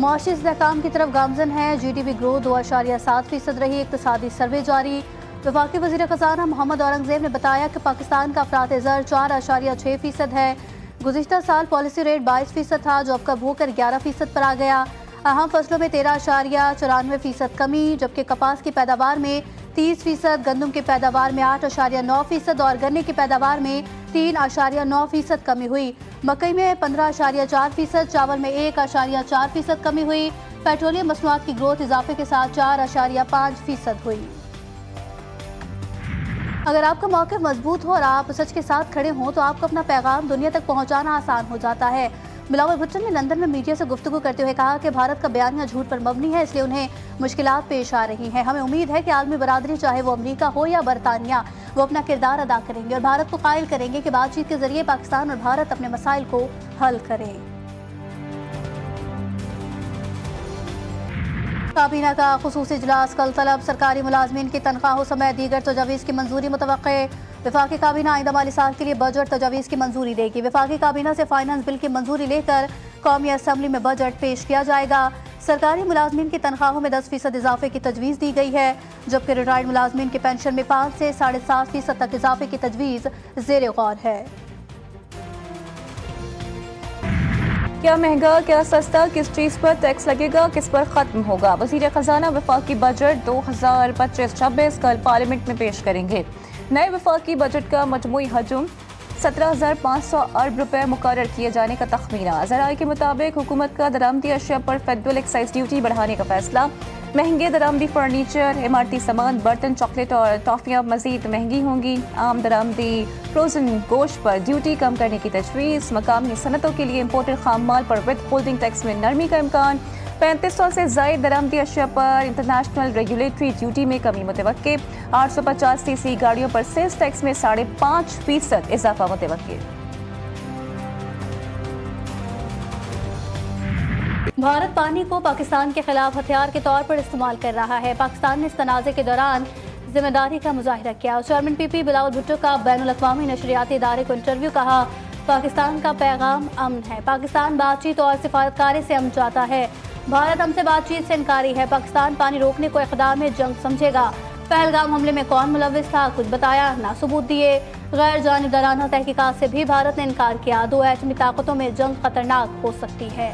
मुआशी इस्तेहकाम की तरफ गामजन है। GDP ग्रोथ 2.7% रही। इक्तिसादी सर्वे जारी। वफाकी वज़ीर ख़ज़ाना मोहम्मद औरंगज़ेब ने बताया कि पाकिस्तान का अफ़रात ज़र 4.6% है। गुज़िश्ता साल पॉलिसी रेट 22% था, जो अब कम होकर 11% पर आ गया। अहम फसलों में 13.94% कमी, जबकि कपास की पैदावार में 30%, गंदम की पैदावार में 8.9% और गन्ने की पैदावार में 3.9% कमी हुई। मकई में 15.4%, चावल में 1.4% कमी हुई। पेट्रोलियम मसनूआत की ग्रोथ इजाफे के साथ 4.5% हुई। अगर आपका मौक़िफ़ मजबूत हो और आप सच के साथ खड़े हों तो आपको अपना पैगाम दुनिया तक पहुँचाना आसान हो जाता है। बिलावल भुट्टो ने लंदन में मीडिया से गुफ्तगू करते हुए कहा कि भारत का बयानिया झूठ पर मबनी है, इसलिए उन्हें मुश्किलात पेश आ रही हैं। हमें उम्मीद है कि आलमी बरादरी, चाहे वो अमरीका हो या बरतानिया, वो अपना किरदार अदा करेंगे और भारत को कायल करेंगे कि बातचीत के जरिए पाकिस्तान और भारत अपने मसाइल को हल करें। काबीना का खुसूसी इजलास कल तलब। सरकारी मुलाजमीन की तनख्वाहों समेत दीगर तजावीज़ की मंजूरी मुतवक्के। वफाकी काबीना आइंदा माली साल के लिए बजट तजावीज़ की मंजूरी देगी। वफाकी काबीना से फाइनेंस बिल की मंजूरी लेकर कौमी असम्बली में बजट पेश किया जाएगा। सरकारी मुलाजमीन की तनख्वाहों में 10% इजाफे की तजवीज़ दी गई है, जबकि रिटायर्ड मुलाजमीन की पेंशन में 5 से 7.5% तक इजाफे की तजवीज़ ज़ेर गौर है। क्या महंगा, क्या सस्ता, किस चीज़ पर टैक्स लगेगा, किस पर ख़त्म होगा? वज़ीर ख़ज़ाना वफाकी बजट 2025-26 कल पार्लियामेंट में पेश करेंगे। नए वफाकी बजट का मजमूई हजम 17,500 अरब रुपए मुकर्रर किए जाने का तखमीना। ज़राए के मुताबिक हुकूमत का दरामदी अशिया पर फेडरल एक्साइज ड्यूटी बढ़ाने का फैसला। महंगे दरामदी फर्नीचर, इमारती सामान, बर्तन, चॉकलेट और टॉफ़ियाँ मज़ीद महंगी होंगी। आम दरामदी फ्रोजन गोश्त पर ड्यूटी कम करने की तजवीज़। मकामी सनतों के लिए इम्पोर्टेड खाम माल पर विद होल्डिंग टैक्स में नरमी का इम्कान। 3500 से ज़ायद दरामदी अशिया पर इंटरनेशनल रेगुलेटरी ड्यूटी में कमी मुतवक्के। 850cc गाड़ियों पर सेल्स टैक्स में 5.5% इजाफा मुतवक्के। भारत पानी को पाकिस्तान के खिलाफ हथियार के तौर पर इस्तेमाल कर रहा है। पाकिस्तान ने इस तनाज़े के दौरान जिम्मेदारी का मुजाहिरा किया। चेयरमैन PP बिलावल भुट्टो का बैनुल अक़वामी नशरियाती इदारे को इंटरव्यू। कहा, पाकिस्तान का पैगाम अमन है। पाकिस्तान बातचीत और सिफारतकारी से अमन चाहता है। भारत हमसे बातचीत से इनकारी है। पाकिस्तान पानी रोकने को इक़दाम में जंग समझेगा। पहलगाम हमले में कौन मुलव्विस था, कुछ बताया ना सबूत दिए। गैर जानिबदाराना तहकीकात से भी भारत ने इनकार किया। 2 एटमी ताकतों में जंग खतरनाक हो सकती है।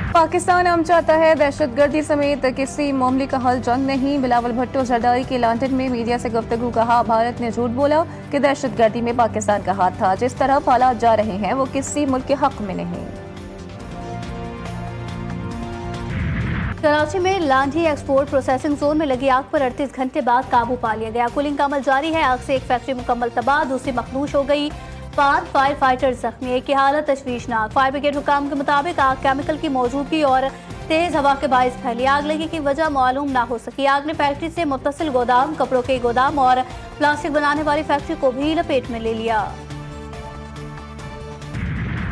पाकिस्तान हम चाहता है, दहशतगर्दी समेत किसी मामले का हल जंग नहीं। बिलावल भुट्टो जरदारी के लंदन में मीडिया से गुफ्तगू। कहा, भारत ने झूठ बोला कि दहशतगर्दी में पाकिस्तान का हाथ था। जिस तरफ हालात जा रहे हैं वो किसी मुल्क के हक में नहीं। कराची में लांढी एक्सपोर्ट प्रोसेसिंग जोन में लगी आग पर 38 घंटे बाद काबू पा लिया गया। कूलिंग का अमल जारी है। आग से एक फैक्ट्री मुकम्मल तबाह, दूसरी मखदूश हो गई। 5 फायर फाइटर जख्मी, एक की हालत तशवीशनाक। फायर ब्रिगेड हुकाम के मुताबिक आग केमिकल की मौजूदगी और तेज हवा के बायस फैली। आग लगी की वजह मालूम ना हो सकी। आग ने फैक्ट्री से मुत्तसिल गोदाम, कपड़ों के गोदाम और प्लास्टिक बनाने वाली फैक्ट्री को भी लपेट में ले लिया।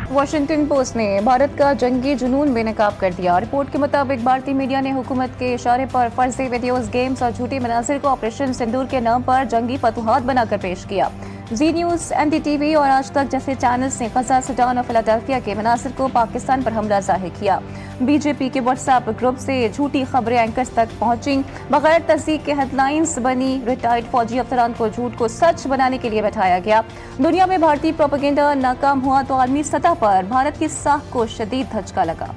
वाशिंगटन पोस्ट ने भारत का जंगी जुनून बेनकाब कर दिया। रिपोर्ट के मुताबिक भारतीय मीडिया ने हुकूमत के इशारे पर फर्जी वीडियोस, गेम्स और झूठी मनाजिर को ऑपरेशन सिंदूर के नाम पर जंगी फतूहात बनाकर पेश किया। जी न्यूज़, NDTV और आज तक जैसे चैनल्स ने गजा, सूडान और फिलाडेल्फिया के मनासिर को पाकिस्तान पर हमला जाहिर किया। BJP के व्हाट्सएप ग्रुप से झूठी खबरें एंकर्स तक पहुंची। बगैर तस्दीक के हेडलाइंस बनी। रिटायर्ड फौजी अफसरान को झूठ को सच बनाने के लिए बैठाया गया। दुनिया में भारतीय प्रोपेगेंडा नाकाम हुआ तो आलमी सतह पर भारत की साख को शदीद धचका लगा।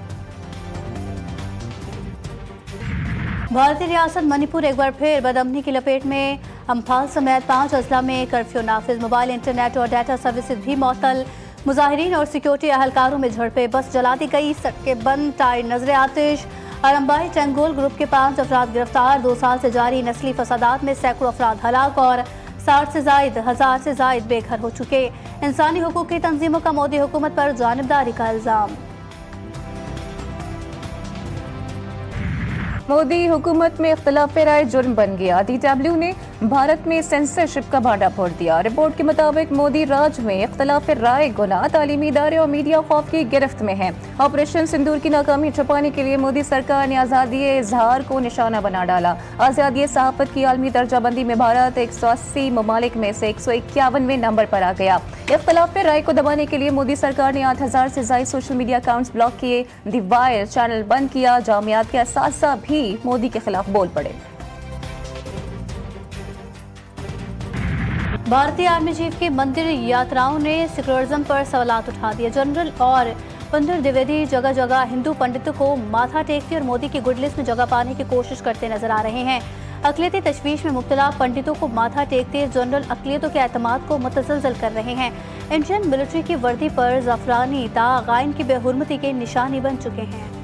भारतीय रियासत मणिपुर एक बार फिर बदअमनी की लपेट में। अम्फाल समेत 5 अजला में कर्फ्यू नाफिज। मोबाइल, इंटरनेट और डाटा सर्विसेज भी मअतल। मुजाहिरीन और सिक्योरिटी अहलकारों में झड़पें, बस जला दी गई, सड़कें बंद, टायर नजर आतिश। अरम्बाई टेंगोल ग्रुप के 5 अफराद गिरफ्तार। 2 साल से जारी नस्ली फसादात में सैकड़ों अफराद हलाक और 60 से जायद हजार से जायद बेघर हो चुके। इंसानी हुकूक की तंजीमों का मोदी हुकूमत पर जानिबदारी का इल्जाम। मोदी हुकूमत में इख्तिलाफ राय जुर्म बन गया। DW ने भारत में सेंसरशिप का भांडा फोड़ दिया। रिपोर्ट के मुताबिक मोदी राज में इख्तलाफ राय गुना, तालीमी इदारे और मीडिया खौफ की गिरफ्त में है। ऑपरेशन सिंदूर की नाकामी छुपाने के लिए मोदी सरकार ने आज़ादी इजहार को निशाना बना डाला। आज़ादी सहाफत की आलमी दर्जाबंदी में भारत 180 ममालिक में से 151वें नंबर पर आ गया। इख्तलाफ राय को दबाने के लिए मोदी सरकार ने 8000 से ज्यादा सोशल मीडिया अकाउंट्स ब्लॉक किए, दी वायर चैनल बंद किया। जामियात के असातिज़ा भी मोदी के खिलाफ बोल पड़े। भारतीय आर्मी चीफ की मंदिर यात्राओं ने सेक्युलरिज्म पर सवालात उठा दिए। जनरल और पंडित द्विवेदी जगह जगह हिंदू पंडितों को माथा टेकते और मोदी की गुड लिस्ट में जगह पाने की कोशिश करते नजर आ रहे हैं। अक़लियती तशवीश में मुब्तला पंडितों को माथा टेकते जनरल अक़लियतों के एतमाद को मुतज़लज़ल कर रहे हैं। इंडियन मिलिट्री की वर्दी पर ज़फ़रानी दाग आइन की बेहुरमती के निशानी बन चुके हैं।